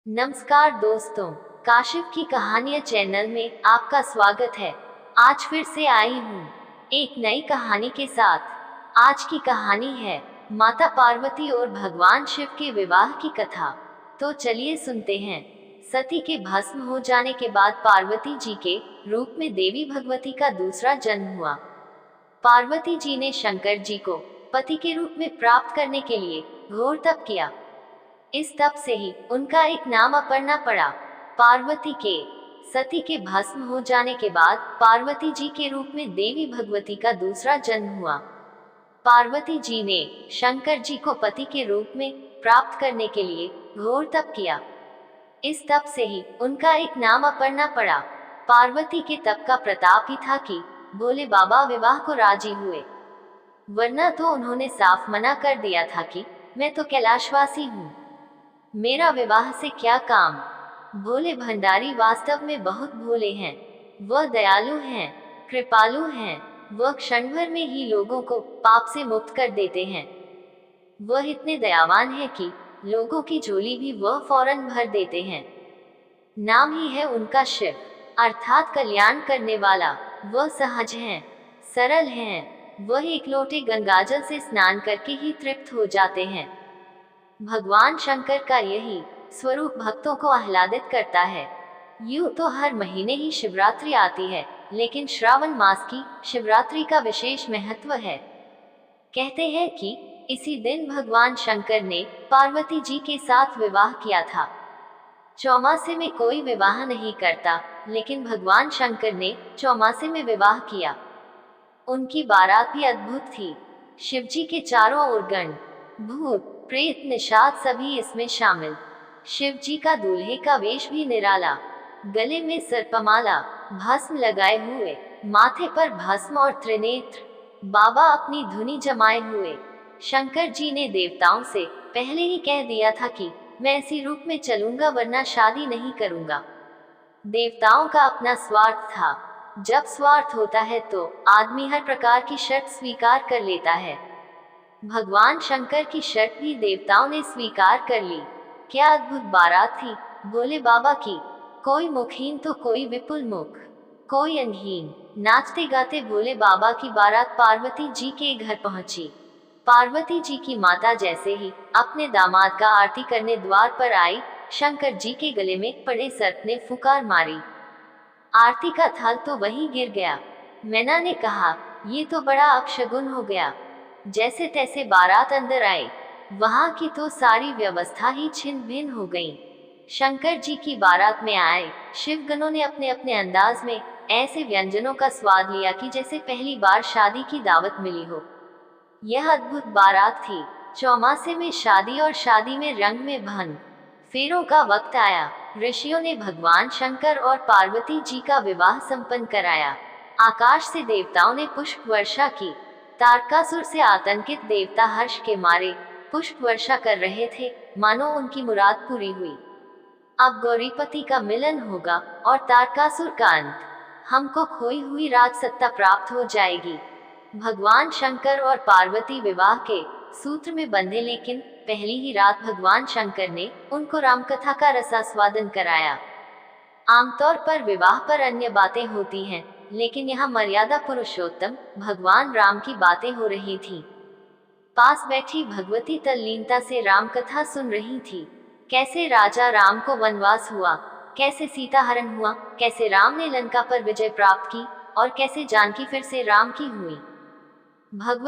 नमस्कार दोस्तों, काशिफ की कहानियाँ चैनल में आपका स्वागत है। आज फिर से आई हूँ एक नई कहानी के साथ। आज की कहानी है माता पार्वती और भगवान शिव के विवाह की कथा। तो चलिए सुनते हैं। सती के भस्म हो जाने के बाद पार्वती जी के रूप में देवी भगवती का दूसरा जन्म हुआ। पार्वती जी ने शंकर जी को पति के रूप में प्राप्त करने के लिए घोर तप किया। इस तप से ही उनका एक नाम अपर्णा पड़ा। पार्वती के सती के भस्म हो जाने के बाद पार्वती जी के रूप में देवी भगवती का दूसरा जन्म हुआ। पार्वती जी ने शंकर जी को पति के रूप में प्राप्त करने के लिए घोर तप किया। इस तप से ही उनका एक नाम अपर्णा पड़ा। पार्वती के तप का प्रताप ही था कि भोले बाबा विवाह को राजी हुए, वरना तो उन्होंने साफ मना कर दिया था कि मैं तो कैलाशवासी हूँ, मेरा विवाह से क्या काम। भोले भंडारी वास्तव में बहुत भोले हैं। वह दयालु हैं, कृपालु हैं। वह क्षण भर में ही लोगों को पाप से मुक्त कर देते हैं। वह इतने दयावान हैं कि लोगों की झोली भी वह फौरन भर देते हैं। नाम ही है उनका शिव, अर्थात कल्याण करने वाला। वह सहज हैं, सरल हैं। वह एक लोटे गंगाजल से स्नान करके ही तृप्त हो जाते हैं। भगवान शंकर का यही स्वरूप भक्तों को आह्लादित करता है। यूं तो हर महीने ही शिवरात्रि आती है, लेकिन श्रावण मास की शिवरात्रि का विशेष महत्व है। कहते हैं कि इसी दिन भगवान शंकर ने पार्वती जी के साथ विवाह किया था। चौमासे में कोई विवाह नहीं करता, लेकिन भगवान शंकर ने चौमासे में विवाह किया। उनकी बारात भी अद्भुत थी। शिवजी के चारों ओर गण, भूत, प्रेत, निषाद सभी इसमें शामिल। शिव जी का दूल्हे का वेश भी निराला, गले में सर्पमाला, भस्म लगाए हुए, माथे पर भस्म और त्रिनेत्र, बाबा अपनी धुनी जमाए हुए। शंकर जी ने देवताओं से पहले ही कह दिया था कि मैं इसी रूप में चलूंगा, वरना शादी नहीं करूंगा। देवताओं का अपना स्वार्थ था। जब स्वार्थ होता है तो आदमी हर प्रकार की शर्त स्वीकार कर लेता है। भगवान शंकर की शर्त भी देवताओं ने स्वीकार कर ली। क्या अद्भुत बारात थी भोले बाबा की। कोई मुखहीन तो कोई विपुल मुख, कोई अंगहीन। नाचते गाते भोले बाबा की बारात पार्वती जी के घर पहुंची। पार्वती जी की माता जैसे ही अपने दामाद का आरती करने द्वार पर आई, शंकर जी के गले में पड़े सर्प ने फुकार मारी। आरती का थल तो वहीं गिर गया। मैना ने कहा, ये तो बड़ा अपशगुन हो गया। जैसे तैसे बारात अंदर आई, वहां की तो सारी व्यवस्था ही छिन्न भिन्न हो गई। शंकर जी की बारात में आए शिवगणों ने अपने अपने अंदाज में ऐसे व्यंजनों का स्वाद लिया कि जैसे पहली बार शादी की दावत मिली हो। यह अद्भुत बारात थी। चौमासे में शादी और शादी में रंग में भंग। फेरों का वक्त आया। ऋषियों ने भगवान शंकर और पार्वती जी का विवाह संपन्न कराया। आकाश से देवताओं ने पुष्प वर्षा की। तारकासुर से आतंकित देवता हर्ष के मारे पुष्प वर्षा कर रहे थे, मानो उनकी मुराद पूरी हुई। अब गौरीपति का मिलन होगा और तारकासुर का अंत। हमको खोई हुई राज सत्ता प्राप्त हो जाएगी। भगवान शंकर और पार्वती विवाह के सूत्र में बंधे, लेकिन पहली ही रात भगवान शंकर ने उनको रामकथा का रसास्वादन कराया। आमतौर पर विवाह पर अन्य बातें होती हैं, लेकिन यहाँ मर्यादा पुरुषोत्तम भगवान राम की बातें हो रही थी। पास बैठी भगवती तल्लीनता से राम कथा सुन रही थी। कैसे राजा राम को वनवास हुआ, कैसे सीता हरण हुआ, कैसे राम ने लंका पर विजय प्राप्त की और कैसे जानकी फिर से राम की हुई। भगवती